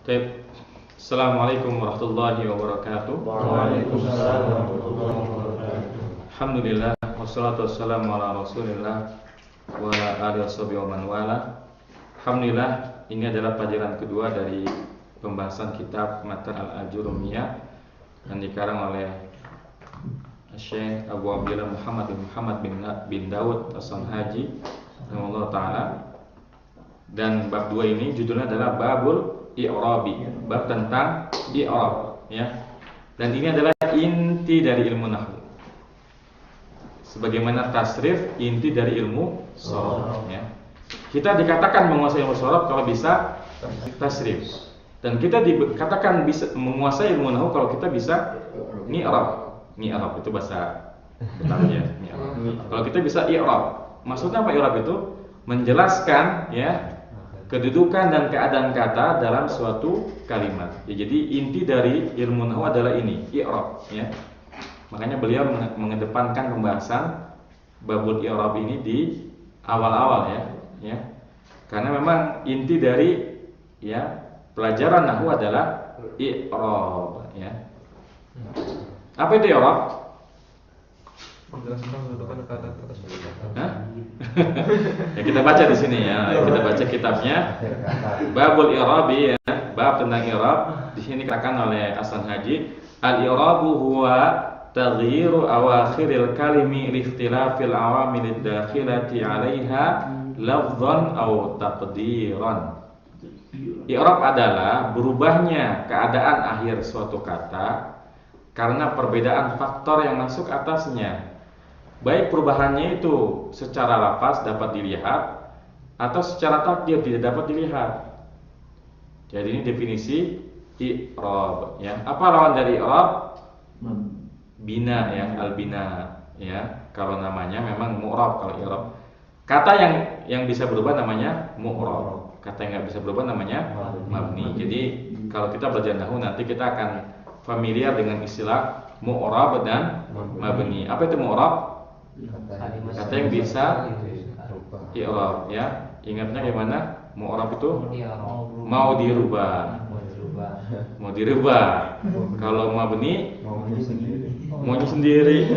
Baik. Assalamualaikum warahmatullahi wabarakatuh. Waalaikumsalam warahmatullahi wabarakatuh. Alhamdulillah wassalatu wassalamu ala Rasulillah wa ala alihi washabihi wa man wala. Alhamdulillah, ini adalah pelajaran kedua dari pembahasan kitab Matan Al-Ajurumiyah yang dikarang oleh Syekh Abu Abdillah Muhammad bin Daud As-Sanhaji rahimahullah taala. Dan bab 2 ini judulnya adalah Babul I'rabi, bab tentang i'rab, ya. Dan ini adalah inti dari ilmu nahwu. Sebagaimana tasrif inti dari ilmu shorab, ya. Kita dikatakan menguasai ilmu shorab kalau bisa tasrif. Dan kita dikatakan bisa menguasai ilmu nahwu kalau kita bisa i'rab. I'rab itu bahasa Betawinya, i'rab. Kalau kita bisa i'rab. Maksudnya apa i'rab itu? Menjelaskan, ya, kedudukan dan keadaan kata dalam suatu kalimat. Ya, jadi inti dari ilmu nahwu adalah ini, i'rab, ya. Makanya beliau mengedepankan pembahasan babul i'rab ini di awal-awal, ya. Karena memang inti dari, ya, pelajaran nahwu adalah i'rab, ya. Apa itu i'rab? Menjelaskan kedudukan kata tersebut. Ya, kita baca di sini, ya. Kita baca kitabnya. Babul i'rabi, ya. Bab tentang i'rab. Di sini dikatakan oleh As-Sanhaji, al-i'rabu huwa taghyiru awakhiril kalimi li ikhtilafil awamil ad-dakhilati 'alaiha lafdhan aw taqdiran. I'rab adalah berubahnya keadaan akhir suatu kata karena perbedaan faktor yang masuk atasnya. Baik perubahannya itu secara lafaz dapat dilihat atau secara takdir tidak dapat dilihat. Jadi ini definisi i'rab, ya. Apa lawan dari i'rab? Bina, ya, al-bina, ya. Kalau namanya memang mu'rab kalau i'rab. Kata yang bisa berubah namanya mu'rab. Kata yang enggak bisa berubah namanya mabni. Jadi kalau kita belajar nahwu nanti kita akan familiar dengan istilah mu'rab dan mabni. Apa itu mu'rab? Kata yang bisa i'rab, ya. Ingatnya gimana? Mu'rab itu mau dirubah. Mau dirubah. Kalau mabni maunya sendiri.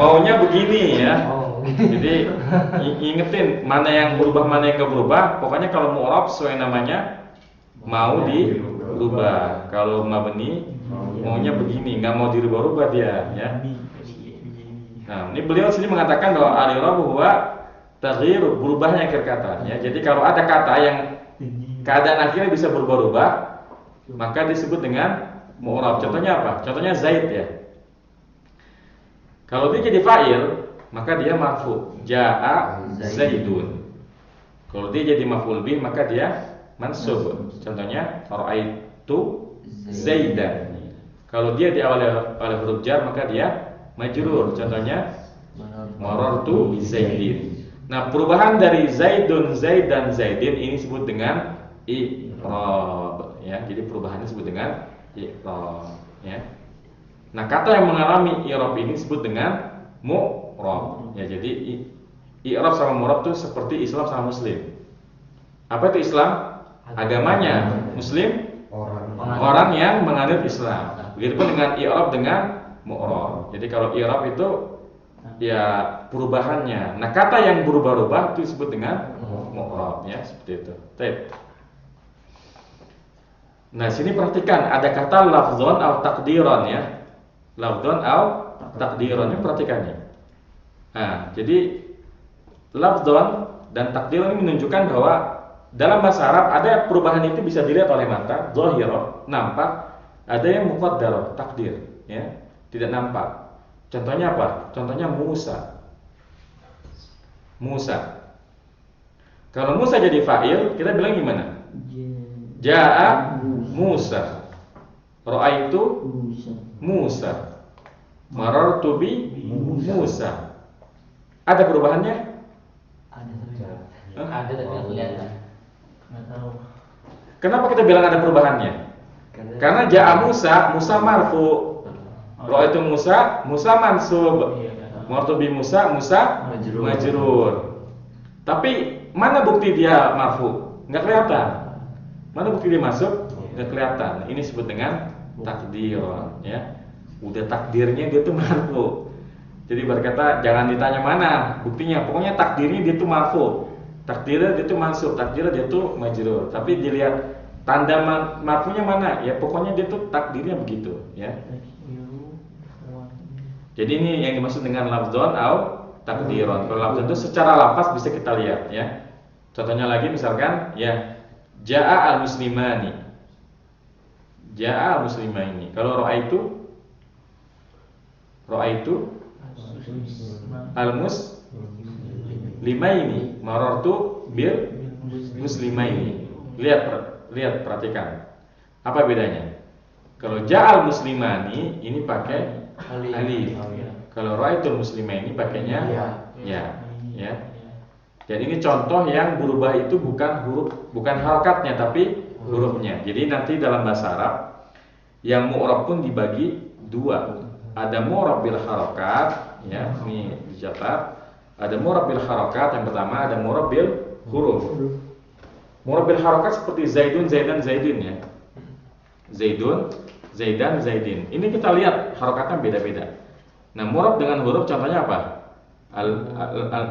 Maunya begini, ya. Jadi ingetin mana yang berubah mana yang enggak berubah. Pokoknya kalau mu'rab sesuai namanya mau dirubah. Kalau mabni maunya begini, enggak mau dirubah-rubah dia, ya. Nah, ini beliau sini mengatakan bahwa al-i'rab huwa taghyir, berubahnya akhir kata, ya. Jadi kalau ada kata yang keadaan akhirnya bisa berubah-ubah, maka disebut dengan mu'rab. Contohnya apa? Contohnya Zaid, ya. Kalau dia jadi fa'il, maka dia marfu, jaa Zaidun. Kalau dia jadi maf'ul bih, maka dia mansub. Contohnya ra'aitu Zaidan. Kalau dia diawali oleh huruf jar, maka dia majrur. Contohnya marartu bi Zaidin. Nah, perubahan dari Zaidun, Zaid dan Zaidin ini disebut dengan i'rab, ya. Jadi perubahannya disebut dengan i'rab, ya. Nah, kata yang mengalami i'rab ini disebut dengan mu'rab, ya. Jadi i'rab sama mu'rab itu seperti Islam sama Muslim. Apa itu Islam? Agamanya. Muslim orang yang menganut Islam. Begitupun dengan i'rab dengan mu'rab. Jadi kalau i'rab itu, ya, perubahannya. Nah, kata yang berubah-ubah itu disebut dengan mu'rab, ya, seperti itu. Baik. Nah, sini perhatikan ada kata lafdzon atau takdiron, ya. Lafdzon atau takdiron, ini perhatikan nih. Nah, jadi lafdzon dan takdiron ini menunjukkan bahwa dalam bahasa Arab ada perubahan itu bisa dilihat oleh mata, zahirah, nampak. Ada yang muqaddarah, takdir, ya, tidak nampak. Contohnya apa? Contohnya Musa. Kalau Musa jadi fa'il, kita bilang gimana? Ja'a Musa. Ra'aitu Musa. Marartu bi Musa. Ada perubahannya? Ada tapi nggak kelihatan. Nggak tahu. Kenapa kita bilang ada perubahannya? Karena ja'a Musa, Musa marfu. Ra'aitu Musa, Musa mansub. Marartu bi Musa, Musa majrur. Tapi mana bukti dia marfu? Nggak kelihatan. Mana bukti dia masuk? Nggak kelihatan. Ini disebut dengan takdir, ya. Udah takdirnya dia tuh marfu. Jadi berkata jangan ditanya mana buktinya, pokoknya takdirnya dia tuh marfu. Takdirnya dia tuh mansub, takdirnya dia tuh majrur. Tapi dilihat tanda marfunya mana? Ya pokoknya dia tuh takdirnya begitu, ya. Jadi ini yang dimaksud dengan lafzon au takdiron. Kalau lafzon itu secara lafaz bisa kita lihat, ya. Contohnya lagi misalkan ya ja'a al-muslimani. Ja'a al-muslimani. Kalau ra'aitu al-muslimaini marartu bil muslimaini. Lihat perhatikan. Apa bedanya? Kalau ja'al muslimani ini pakai alif. Kalau ra'aitul muslimaini pakainya ya. Jadi ini contoh yang berubah itu bukan harokatnya tapi hurufnya. Jadi nanti dalam bahasa Arab yang mu'rab pun dibagi dua. Ada mu'rab bil harokat, ya, ini dicatat. Ada mu'rab bil harokat yang pertama, ada mu'rab bil huruf. Mu'rab bil harokat seperti Zaidun, Zaidan, Zaidin, ya. Zaidun, Zaidan, Zaidin. Ini kita lihat harokatnya beda-beda. Nah, mu'rab dengan huruf contohnya apa?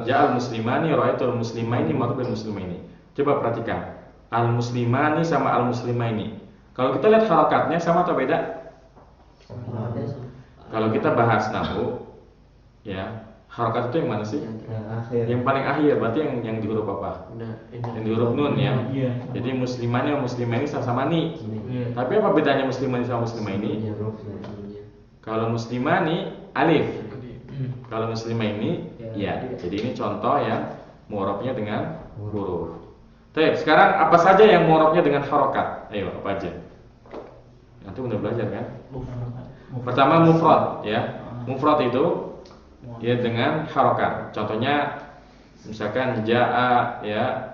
Ja'al muslimani, ra'aitul muslimaini, mu'rab bil muslimaini. Coba perhatikan. Al muslimani sama al muslimaini. Kalau kita lihat harokatnya sama atau beda? Kalau kita bahas nahwu, ya, harokat itu yang mana sih? Yang paling akhir, berarti yang di huruf apa? Yang di huruf nun, ya. Jadi muslimani sama muslimaini sama ni. Tapi apa bedanya muslimani sama muslimaini? Kalau muslimani alif, kalau muslimaini ya. Jadi ini contoh yang mu'rabnya dengan huruf. Baik, sekarang apa saja yang mu'rabnya dengan harokat? Ayo, apa aja? Nanti udah belajar kan? Pertama mufrad, ya. Mufrad itu ya dengan harokat. Contohnya misalkan jaa, ya,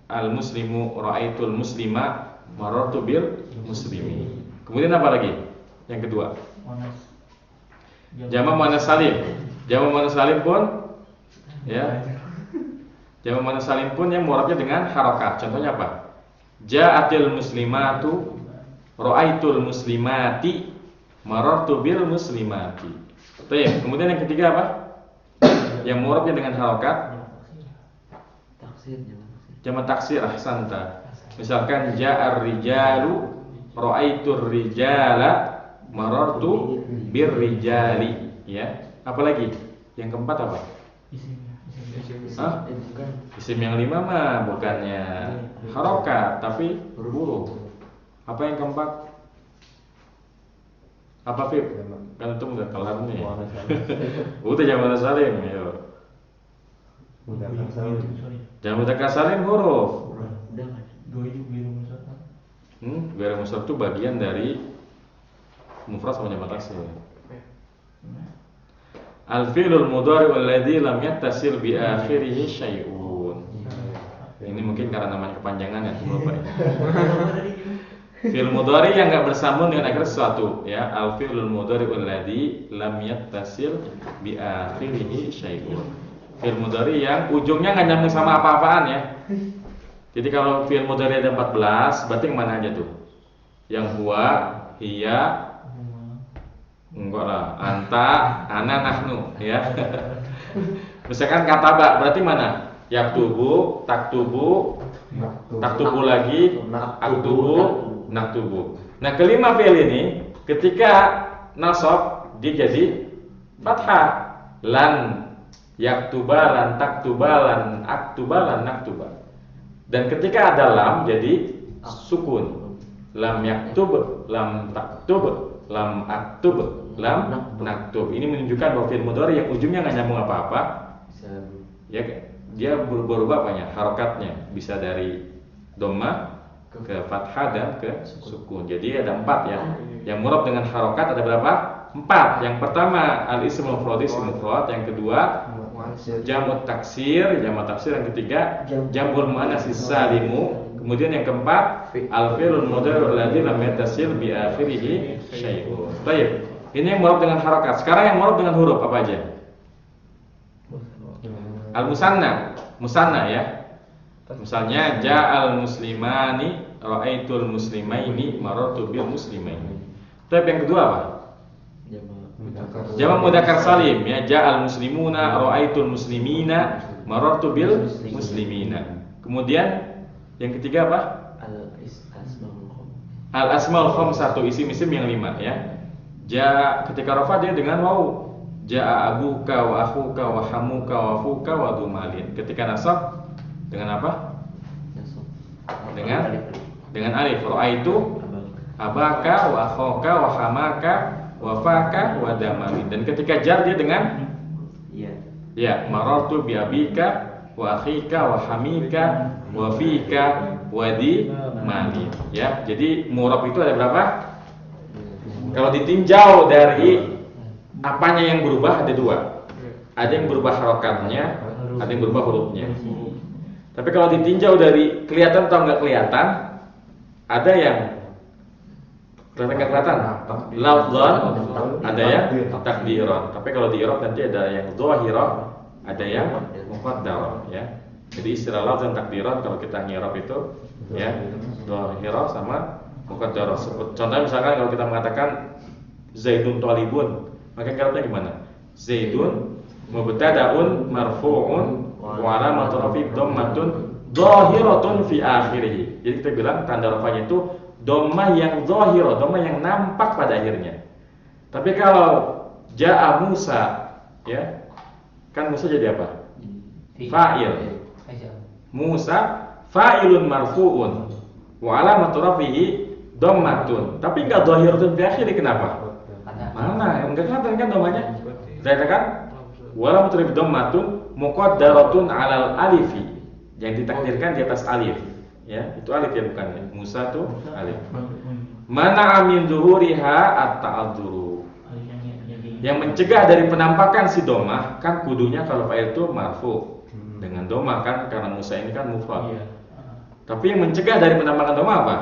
al muslimu ra'aitul muslima marartu bil muslimi. Kemudian apa lagi? Yang kedua, jamak muannas salim. Jamak muannas salim pun, ya, jamak muannas salim pun yang mu'rabnya dengan harokat. Contohnya apa? Ja'atil muslimatu ra'aitul muslimati marartu bil muslimati. Baik, kemudian yang ketiga apa? Yang mu'rabnya dengan harokat jamak taksir, ahsanta. Misalkan ja'ar rijalu ra'aitur rijala marartu bir rijali, ya. Apalagi? Yang keempat apa? Isim yang lima mah bukannya harokat tapi huruf. Apa yang keempat? Apa Fib? Kan itu udah kelar nih. Udah jamak salim, ya. Jamak mudzakkar salim huruf. Ghairu musyraf itu bagian dari mufrad sama jamak taksir. Al-fi'lul mudhari' alladzi lam yattasil bi akhirih syai'un. Ini mungkin karena namanya kepanjangan ya, Bapak. Fi'il mudhari' yang enggak bersambung dengan akhir sesuatu, ya. Al-fi'lul mudhari' alladzi lam yattasil bi akhirih syai'un. Fi'il mudhari' yang ujungnya enggak nyambung sama apa-apaan, ya. Jadi kalau fi'il mudhari' ada 14, berarti yang mana aja tuh? Yang huwa, hiya, enggak lah, anta, ana, nahnu, ya. Misalkan kataba, berarti mana? Yaktubu, taktubu, taktubu lagi, aktubu, naktubu. Nah, kelima fi'il ini ketika nasab dia jadi fathah. Lan yaktuba, lan taktuba, lan aktuba, lan naktuba. Dan ketika ada lam jadi sukun. Lam yaktub, lam taktub, lam aktub, lam naktub. Ini menunjukkan bahwa fi'il mudhari yang ujungnya nggak nyambung apa-apa, ya, dia berubah apanya? Harokatnya bisa dari dhammah ke fathah dan ke sukun. Jadi ada 4, ya. Yang mu'rab dengan harokat ada berapa? 4. Yang pertama al-ismul mufrad, ism mufrad. Yang kedua jamak taksir, jamak taksir. Yang ketiga jam'ul muannas salimu. Kemudian yang keempat al-fi'lul mudhari' alladzi lam yattasil bi akhirih syai'un. Baik. Ini yang mu'rab dengan harokat. Sekarang yang mu'rab dengan huruf apa aja? Al-musanna, musanna, ya. Misalnya ja'al muslimani ra'aitul muslimaini marartu bil muslimaini. Tapi yang kedua apa? Jamak mudzakkar salim ya, ja'al muslimuna ra'aitul muslimina marartu bil muslimina. Kemudian yang ketiga apa? Al asmaul khamsatu, isim-isim yang 5 ya. Ketika rafa dia dengan waw. Ja'a abuka wa akhuka wa hamuka wa fuka wa dumalin. Ketika nasab dengan apa? Dengan alif. Ra'aitu abaka wa akhuka wa hamaka wa faka wa damalin. Dan ketika jar dia dengan ya, marartu bi abika wa akhika wa hamika wa fika wa dimalin. Ya, jadi mu'rab itu ada berapa? Kalau ditinjau dari apanya yang berubah ada 2. Ada yang berubah harokatnya, ada yang berubah hurufnya. Tapi kalau ditinjau dari kelihatan atau nggak kelihatan, ada yang kelihatan nggak kelihatan, lafzan, ada yang takdiran. Tapi kalau di i'rab nanti ada yang zahirah, ada yang muqaddarah ya. Jadi istilah lafzan takdiran kalau kita i'rab itu ya zahirah sama muqaddarah. Contohnya misalkan kalau kita mengatakan Zaidun thalibun, maka i'rabnya gimana? Zaidun mubtada'un marfu'un wa alamatu rafi dhammatun dhahiratun fi akhirih. Jadi kita bilang tanda rafanya itu dhammah yang dhahirah, dhammah yang nampak pada akhirnya. Tapi kalau ja'a Musa ya, kan Musa jadi apa? Fa'il. Musa fa'ilun marfu'un wa alamatu rafihi dhammatun. Tapi enggak dhahiratun fi akhirih, kenapa? Mana? Enggak kelihatan kan dhammahnya? Saya katakan walam turib dhammatun muqaddaratun 'alal alifi, yang ditakdirkan di atas alif ya, itu alif ya bukan ya. Musa tuh alif. Mana amin zuhuriha at-ta'adzuru, yang mencegah dari penampakan si dhammah kan kudunya kalau fa'il itu marfu dengan dhammah kan, karena Musa ini kan mufrad. Tapi yang mencegah dari penampakan dhammah apa?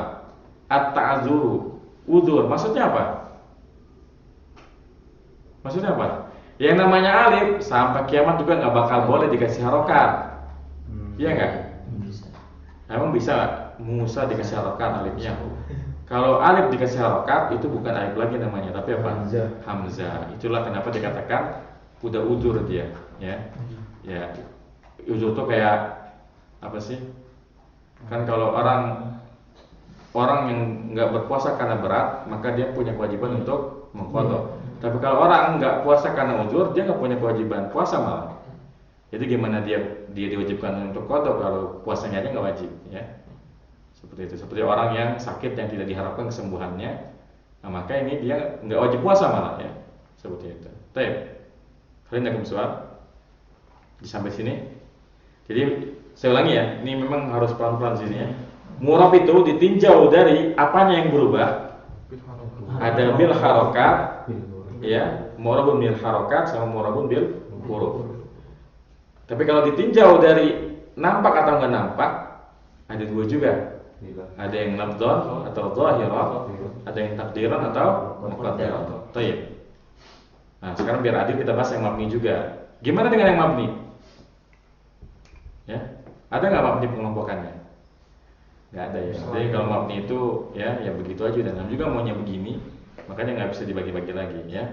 At-ta'adzuru, udzur. Maksudnya apa? Maksudnya apa? Yang namanya alif sampai kiamat juga nggak bakal boleh dikasih harokat, iya nggak? Emang bisa Musa dikasih harokat alifnya? Kalau alif dikasih harokat itu bukan alif lagi namanya, tapi apa? Hamzah. Itulah kenapa dikatakan udah uzur dia, ya. Ya, uzur tuh kayak apa sih? Kan kalau orang yang nggak berpuasa karena berat, maka dia punya kewajiban untuk mengqadha. Tapi kalau orang nggak puasa karena uzur, dia nggak punya kewajiban puasa malah. Jadi gimana dia diwajibkan untuk qadha kalau puasanya aja nggak wajib, ya? Seperti itu. Seperti orang yang sakit yang tidak diharapkan kesembuhannya, nah, maka ini dia nggak wajib puasa malah, ya. Seperti itu. Baik. Kalian ada soal? Sampai sini. Jadi saya ulangi ya, ini memang harus pelan-pelan sini ya. Mu'rab itu ditinjau dari apanya yang berubah. Ada bil harokat, ya, mu'rabun bil harokat sama mu'rabun bil huruf. Tapi kalau ditinjau dari nampak atau enggak nampak, ada 2 juga. Ada yang lafdzan atau zahirah, ada yang takdiran atau muqaddarah. Baik. Nah, sekarang biar adil kita bahas yang mabni juga. Gimana dengan yang mabni? Ya, ada nggak mabni pengelompokannya? Nggak ada ya. Jadi kalau mabni itu ya begitu aja, dan juga maunya begini, makanya nggak bisa dibagi-bagi lagi ya.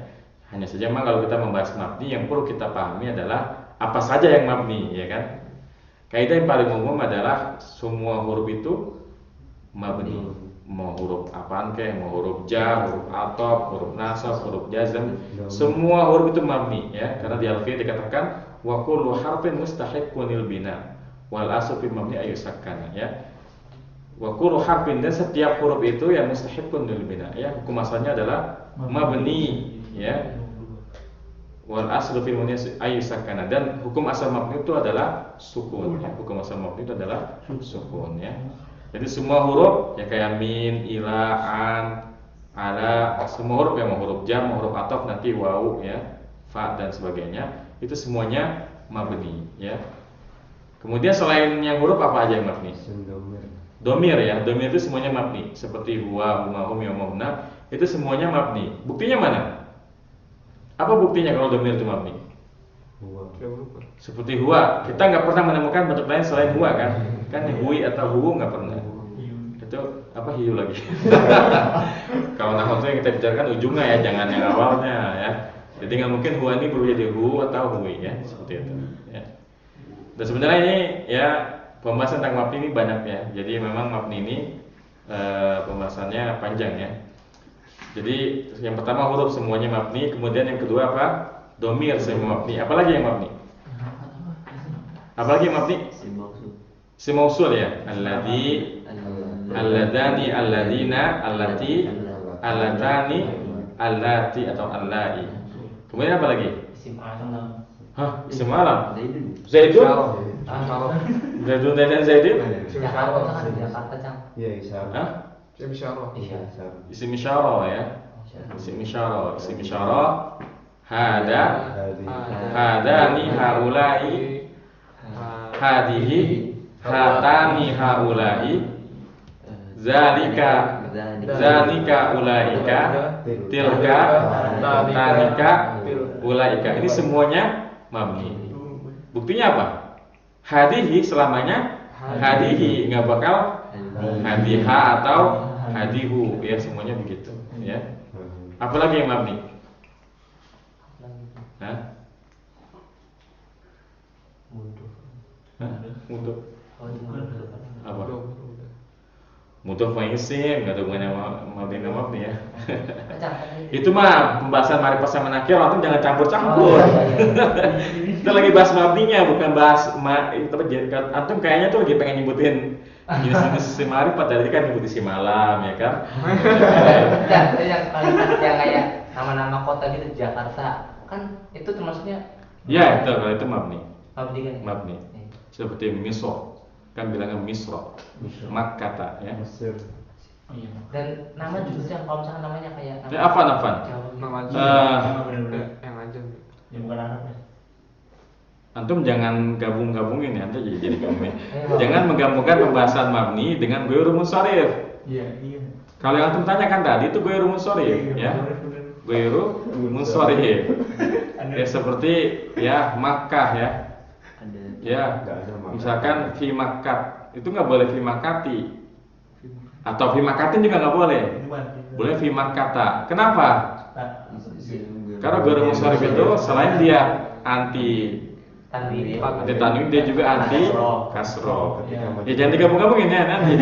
Hanya saja memang kalau kita membahas mabni, yang perlu kita pahami adalah apa saja yang mabni, ya kan? Kaidah yang paling umum adalah semua huruf itu mabni. Mau huruf apaan kayak, mau huruf jar, huruf ataf, huruf nasab, huruf jazm, semua huruf itu mabni ya. Karena di Alfiyah dikatakan wa kullu harfin mustahiqqun lil bina wal aslu fi mabni ayyusakkana ya. Wa kullu harfin, dan setiap huruf itu yang mustahiqqun lil bina ya, hukum asalnya adalah mabni ya. Wal aslu fi mabni ayyusakkana, dan hukum asal mabni itu adalah sukun ya. Hukum asal mabni itu adalah sukun ya. Jadi semua huruf ya kayak min, ila, an, ala, semua huruf yang mau huruf jar, mau huruf ataf, nanti wawu ya, fa dan sebagainya, itu semuanya mabni ya. Kemudian selain yang huruf apa aja yang mabni? Domir ya, domir itu semuanya mabni. Seperti huwa, huma, hum, yawma, huna, itu semuanya mabni. Buktinya mana? Apa buktinya kalau domir itu mabni? Seperti huwa, kita nggak pernah menemukan bentuk lain selain huwa kan? Kan hui atau huwu nggak pernah. Itu hiu lagi. Kalau nahwu itu yang kita bicarakan ujungnya ya, jangan yang awalnya ya. Jadi nggak mungkin huwa ini berubah jadi hu atau hui ya, seperti itu. Ya. Dan sebenarnya ini ya pembahasan tentang mabni ini banyak ya. Jadi memang mabni ini pembahasannya panjang ya. Jadi yang pertama huruf semuanya mabni, kemudian yang kedua apa? Domir semua mabni. Apalagi yang mabni? Apalagi yang mabni? Isim mausul ya. Alladzi, alladani, alladina, allati, allatani, allati atau allai. Kemudian apa lagi? Isim alam. Hah, isim alam. Zaidun? Zaidun dan Zaidin? Jakarta kan Jakarta Cang. Iya, isyarah. Hah? Isyarah. Iya. Isim isyarah ya. Isim isyarah. Isim isyarah. Hada, hadani, haulai, hadihi, hatani, haulai, zalika, zanika, ulaika, tilka, tanika, ulaika. Ini semuanya mabni. Buktinya apa? Hadihi selamanya hadihi, nggak bakal hadiha atau hadihu ya, semuanya begitu ya. Apalagi yang mabni? Hah? Mudah. Apa? Mudah faisim, nggak ada hubungannya mabni dan mabni ya. Itu mah pembahasan marifat sama nakir, antum jangan campur-campur. Kita lagi bahas mabninya, bukan bahas antum kayaknya tuh lagi pengen nyebutin jenis marifat, tadi kan nyebutin isim alam ya kan. Yang kayak nama-nama kota gitu, Jakarta kan itu termasuknya. Ya itu kalau itu mabni. Mabni kan? Mabni. Seperti Misro, kan bilangnya Misro, Makkah ya. Mesir. Dan nama juga sih, kalau misalkan namanya kayak Afan. Nama aja. Yang aja. Ya bukan Arab ya. Antum jangan gabung-gabungin ya, antum jadi gabungin. Jangan menggabungkan pembahasan mabni dengan ghairu munsharif. Iya. Kalau yang antum tanyakan tadi itu ghairu munsharif ya. Ghairu munsharif. Ya seperti ya Makkah ya. Ya, misalkan fi Makkah itu nggak boleh fi Makkati, atau fi Makkatin juga nggak boleh. Boleh fi Makkata. Kenapa? Karena ghairu munsharif itu selain dia anti tanwin, dia juga anti kasro. Ya jangan digabung-gabungin ya, nanti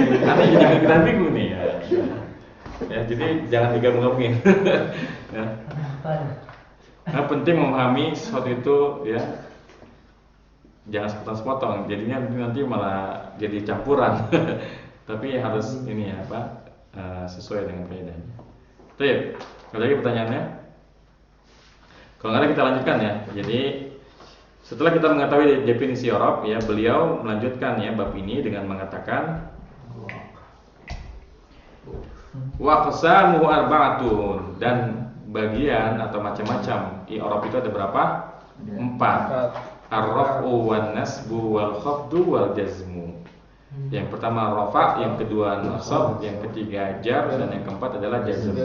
jangan kita bingung nih ya. Ya jadi jangan digabung-gabungin. Ya. Nah, penting memahami sesuatu itu ya. Jangan sepotong-sepotong, jadinya nanti malah jadi campuran. Tapi harus ini ya apa sesuai dengan kaidahnya. Baik, ada lagi pertanyaannya? Kalau nggak ada kita lanjutkan ya. Jadi setelah kita mengetahui definisi i'rab ya, beliau melanjutkan ya bab ini dengan mengatakan wa qasamu arba'atun, dan bagian atau macam-macam i'rab itu ada berapa? 4. Ar-raf'u wan nasbu wal khafdu wal jazmu. Yang pertama rafa, yang kedua nasab, yang ketiga jar, dan yang keempat adalah jazm.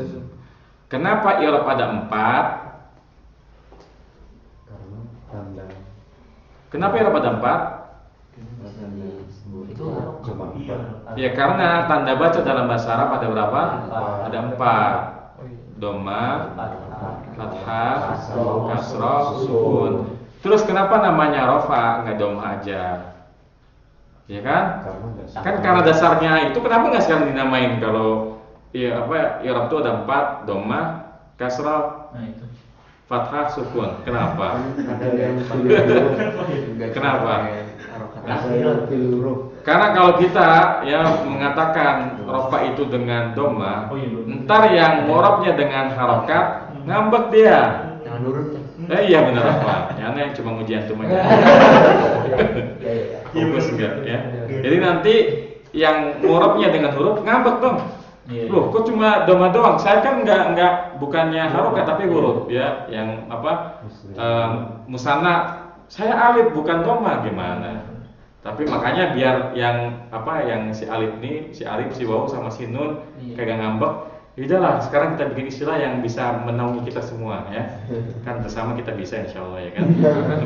Kenapa i'rab ada 4? Karena tanda. Kenapa i'rab ada 4? Itu Cuma 4. Ya karena tanda baca dalam bahasa Arab ada berapa? Ada 4. Dhamma, fathah, kasrah, sukun. Terus kenapa namanya rofa nggak doma aja? Ya kan? Kan karena dasarnya itu, kenapa nggak sekarang dinamain kalau ya apa i'rab itu ada 4, doma, kasrah, fathah, sukun. Kenapa? Kenapa? Karena kalau kita ya mengatakan rofa itu dengan doma, ntar yang mu'rabnya dengan harokat ngambek dia. Jangan nurut ya. Iya benar apa? Yang cuma ujian tuh aja. Fokus enggak ya. Jadi nanti yang mu'rabnya dengan huruf ngambek dong. Loh, kok cuma doma doang? Saya kan enggak bukannya harokat tapi huruf ya, yang apa? Musanna. Saya alif bukan doma, gimana? Tapi makanya biar yang apa, yang si alif ini, si alif, si waw sama si nun kagak ngambek. Yaudahlah, sekarang kita bikin istilah yang bisa menaungi kita semua ya. Kan bersama kita bisa insyaallah ya kan.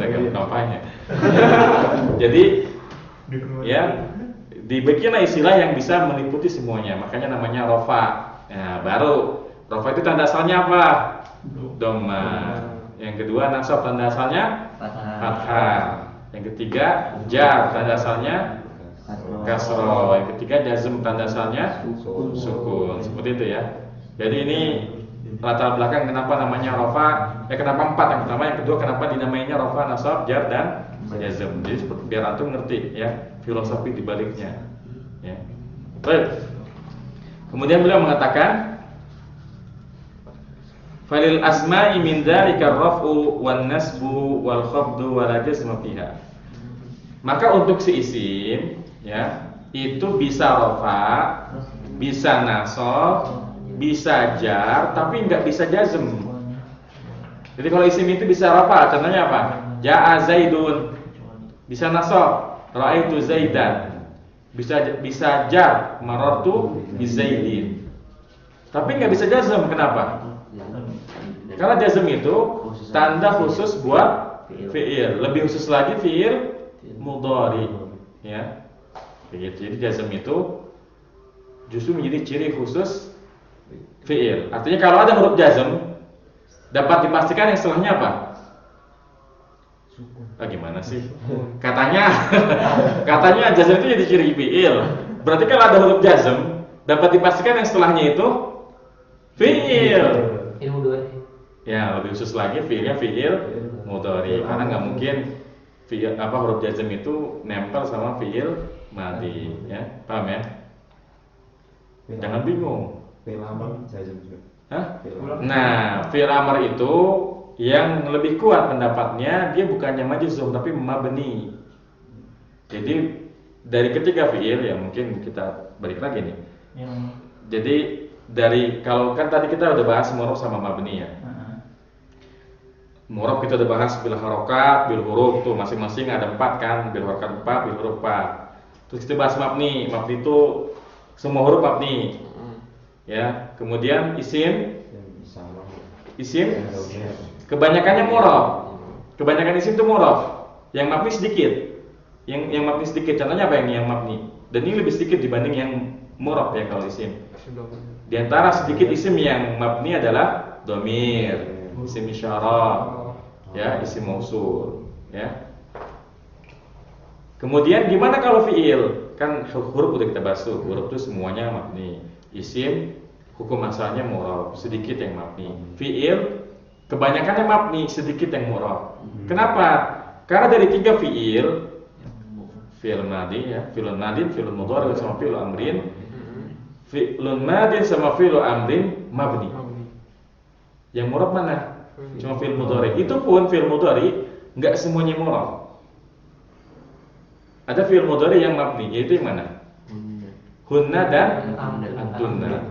Mereka kampanye. Jadi ya dibikinlah istilah yang bisa meliputi semuanya, makanya namanya rofa. Nah, baru rofa itu tanda asalnya apa? Dhamma. Yang kedua nasab tanda asalnya fathah. Yang ketiga jar tanda asalnya kasroh. Yang ketiga jazm tanda asalnya sukun. Seperti itu ya. Jadi ini latar belakang kenapa namanya rofa. Kenapa 4? Yang pertama, yang kedua kenapa dinamainya rofa, nasab, jar dan jazm. Jadi seperti biar antum ngerti ya filosofi di baliknya. Ya. Baik. Kemudian beliau mengatakan falil asma'i min dzalika ar-raf'u wan nasbu wal khafdu wa la jazma fiha. Maka untuk si isim ya, itu bisa rafa, bisa nasab, bisa jar, tapi enggak bisa jazm. Jadi kalau isim itu bisa rafa, contohnya apa? Ja'a Zaidun. Bisa nasab, ra'aitu Zaidan. Bisa jar, marartu bi Zaidin. Tapi enggak bisa jazm. Kenapa? Karena jazm itu tanda khusus buat fi'il. Lebih khusus lagi fi'il mudhari, ya. Jadi jazm itu justru menjadi ciri khusus fi'il. Artinya kalau ada huruf jazm dapat dipastikan yang setelahnya apa? Gimana sih? Katanya jazm itu jadi ciri fi'il. Berarti kalau ada huruf jazm dapat dipastikan yang setelahnya itu fi'il. Ya, lebih khusus lagi fi'ilnya fi'il mudhari. Karena nggak mungkin fi'il huruf jazm itu nempel sama fi'il madhi, ya. Paham ya? Jangan bingung. Fi'il amr jazm juga. Hah? Nah, fi'il amr itu yang lebih kuat pendapatnya dia bukannya majzum tapi mabni. Jadi dari ketiga fi'il ya mungkin kita balik lagi nih. Jadi dari kalau kan tadi kita udah bahas mu'rab sama mabni ya. Mu'rab kita udah bahas bil harokat, bil huruf tuh masing-masing ada 4 kan, bil harokat 4, bil huruf 4. Terus kita bahas mabni. Mabni itu semua huruf mabni. Ya, kemudian isim kebanyakannya mu'rab. Kebanyakan isim itu mu'rab. Yang mabni sedikit. Yang mabni sedikit. Contohnya apa yang mabni? Dan ini lebih sedikit dibanding yang mu'rab ya kalau isim. Di antara sedikit isim yang mabni adalah dhamir, isim isyarah, ya, isim mausul, ya. Kemudian gimana kalau fi'il? Kan huruf udah kita bahas tuh. Huruf itu semuanya mabni. Isim hukum asalnya mu'rab, sedikit yang mabni. Fi'il kebanyakannya mabni, sedikit yang mu'rab. Kenapa? Karena dari 3 fi'il madhi ya, fi'il madhi, fi'il mudhari sama fi'il amrin. Fi'il madhi sama fi'il amrin mabni. Yang mu'rab mana? Cuma fi'il mudhari. Itu pun fi'il mudhari enggak semuanya mu'rab. Ada fi'il mudhari yang mabni, yaitu yang mana? Hunna dan antunna.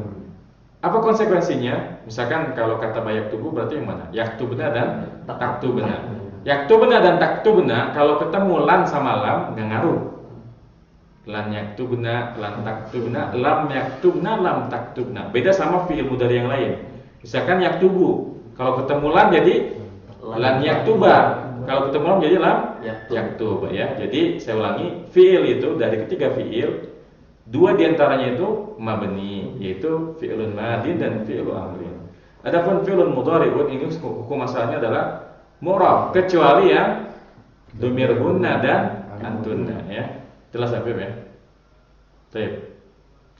Apa konsekuensinya? Misalkan kalau kata yaktubu berarti yang mana? Yaktubna dan taktubna. Yaktubna dan taktubna kalau ketemu lan sama lam enggak ngaruh. Lan yaktubna, lan taktubna, lam yaktubna, lam taktubna. Beda sama fi'il mudhari yang lain. Misalkan yaktubu, kalau ketemu lan jadi lan yaktuba. Kalau ketemu lam jadi lam yaktub ya. Jadi saya ulangi, fi'il itu dari ketiga fi'il 2 diantaranya itu mabni, yaitu fi'lun madin dan fi'lun amrin. Adapun fi'lun mudhari'un ini hukum asalnya adalah mu'rab kecuali yang dhamir hunna dan antunna ya. Jelas Habib ya? Baik.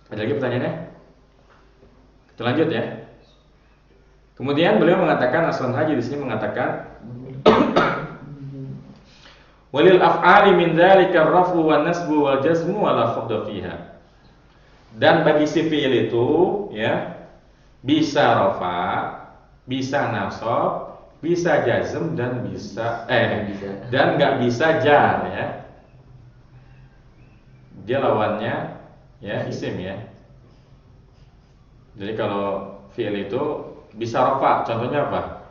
Ada lagi pertanyaannya? Kita lanjut ya. Kemudian beliau mengatakan, Aslan Haji di sini mengatakan walil af'ali min dzalika ar-raf'u wan nasbu wal jazmu wa la khafda fiha. Dan bagi si fi'il itu ya bisa rafa, bisa nasab, bisa jazm dan dan nggak bisa jar ya. Dia lawannya ya isim ya. Jadi kalau fi'il itu bisa rafa, contohnya apa?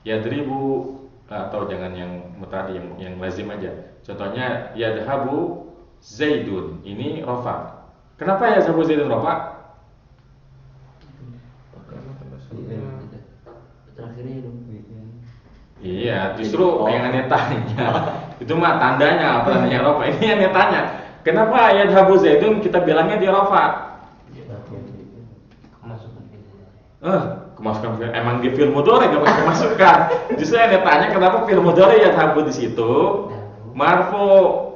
Yadribu, atau jangan yang mutadi, yang lazim aja. Contohnya yadhabu Zaidun, ini rafa. Kenapa yadhabu Zaidun rafa? Iya, justru yang aneh tanya. Itu mah tandanya apa namanya rafa. Ini yang aneh tanya. kenapa ayat Habu Zaidun kita bilangnya di rafa? Kemasukan film. Kemasukan film. Emang di film mudhari nggak pakai kemasukan. Justru yang ditanya kenapa film mudhari ayat Habu di situ marfu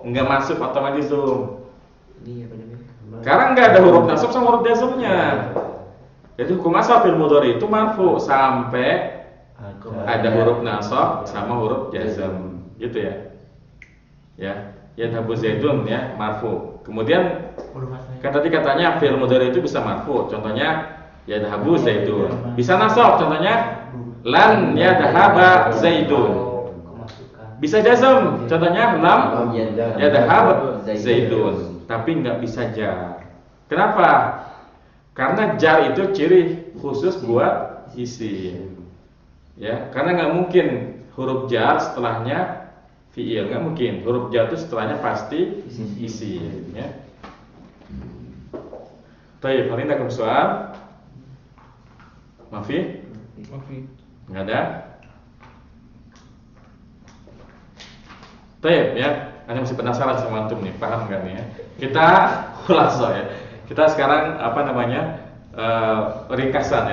nggak masuk otomatis zoom. Ini apa namanya? Karena nggak ada huruf nasab sama huruf jazmnya. Jadi hukum asal film mudhari itu marfu sampai ada huruf nasab sama huruf jazm, gitu ya. Ya Abu Zaidun ya marfu. Kemudian kan tadi katanya fi'il mudhari itu bisa marfu. Contohnya ya Abu Zaidun. Bisa nasab contohnya lan yadhhaba Zaidun. Bisa jazm contohnya lam yadhhab Zaidun. Tapi nggak bisa jar. Kenapa? Karena jar itu ciri khusus buat isim. Ya, karena nggak mungkin huruf jar setelahnya fi'il, nggak mungkin. Huruf jar itu setelahnya pasti isim. Ya. Baik, hari ini ada soal. Mafi? Nggak ada? Baik, ya. Anda masih penasaran sama antum nih, paham nggak nih ya? Kita ulas ya. Kita sekarang ringkasan.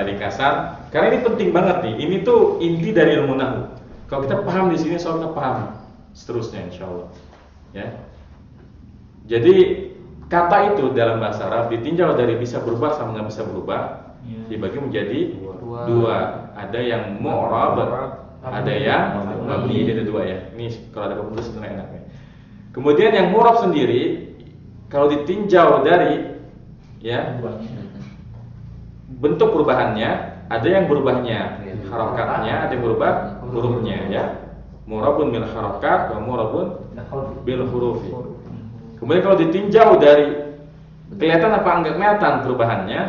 Karena ini penting banget nih. Ini tuh inti dari ilmu nahwu. Kalau kita paham di sini, soal kita paham seterusnya, insya Allah. Ya. Jadi kata itu dalam bahasa Arab ditinjau dari bisa berubah sama nggak bisa berubah, dibagi menjadi dua. Ada yang mu'rab, ada yang mabni. Ada dua ya. Ini kalau ada penulis sebenarnya enak ya. Kemudian yang mu'rab sendiri kalau ditinjau dari ya bentuk perubahannya, ada yang berubahnya harokatnya, ada yang berubah hurufnya ya. Mu'rabun bil harokat wa mu'rabun bil hurufi. Kemudian kalau ditinjau dari kelihatan apa enggak kelihatan perubahannya,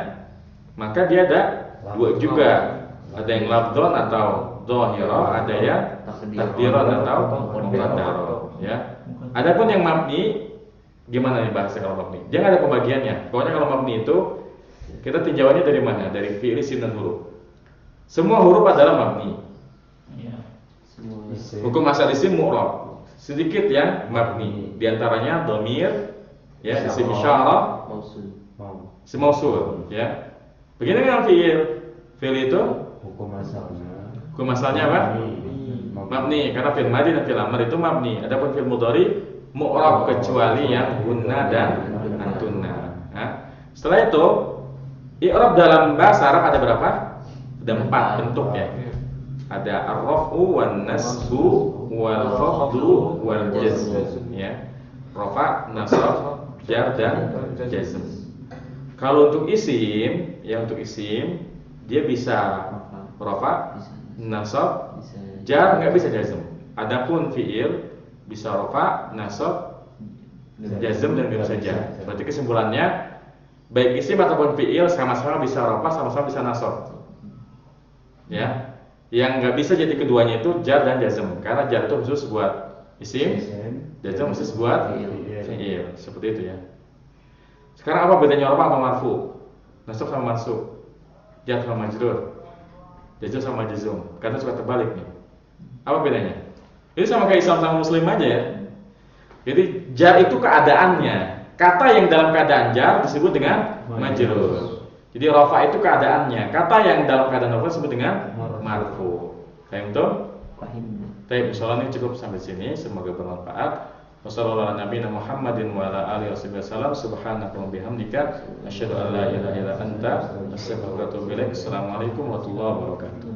maka dia ada dua juga. Ada yang lafdhon atau dhahira, ada yang takdiran atau muqaddar ya. Adapun yang mabni, gimana nih bahasa kalau mabni? Dia nggak ada pembagiannya. Pokoknya kalau mabni itu kita tinjauannya dari mana? Dari fi'il, isim dan huruf. Semua huruf adalah mabni. Hukum asal isim mu'rab. Sedikit yang mabni. Di antaranya dhamir, ya, isim isyarah, isim mausul, ya. Begini dengan fi'il. Fi'il itu hukum asalnya apa? Mabni, karena fi'il madhi dan fi'il amr itu mabni. Adapun fi'il mudhari mu'rab kecuali yang gunna dan antunna. Nah, setelah itu i'rab dalam bahasa Arab ada berapa? Ada 4 bentuk ya. Ada ar-raf'u wan nasbu wal khafdu wal jazm ya. Rafa, nasab, jar dan jazm. Kalau untuk isim, dia bisa rafa, nasab, jar, nggak bisa jazm. Adapun fi'il bisa rafa, nasab, jazm dan nggak bisa jar. Berarti kesimpulannya baik isim ataupun fi'il sama-sama bisa rafa, sama-sama bisa nasab. Ya. Yang nggak bisa jadi keduanya itu jar dan jazm. Karena jar itu khusus buat isim, jazm khusus buat fi'il. Seperti itu ya. Sekarang apa bedanya rafa sama marfu? Nasab sama mansub, jar sama majrur, jazm sama jazm. Karena suka terbalik nih. Apa bedanya? Ini sama kayak Islam sama Muslim aja ya. Jadi jar itu keadaannya. Kata yang dalam keadaan jar disebut dengan majrur. Jadi rafa itu keadaannya. Kata yang dalam keadaan rafa disebut dengan marfu. Paham tuh? Baik, insyaallah ini cukup sampai sini. Semoga bermanfaat. Wassalamualaikum warahmatullahi wabarakatuh. Subhanaka wa bihamdika asyhadu an la ilaha illa anta astaghfiruka wa atubu ilaik. Assalamualaikum warahmatullahi wabarakatuh.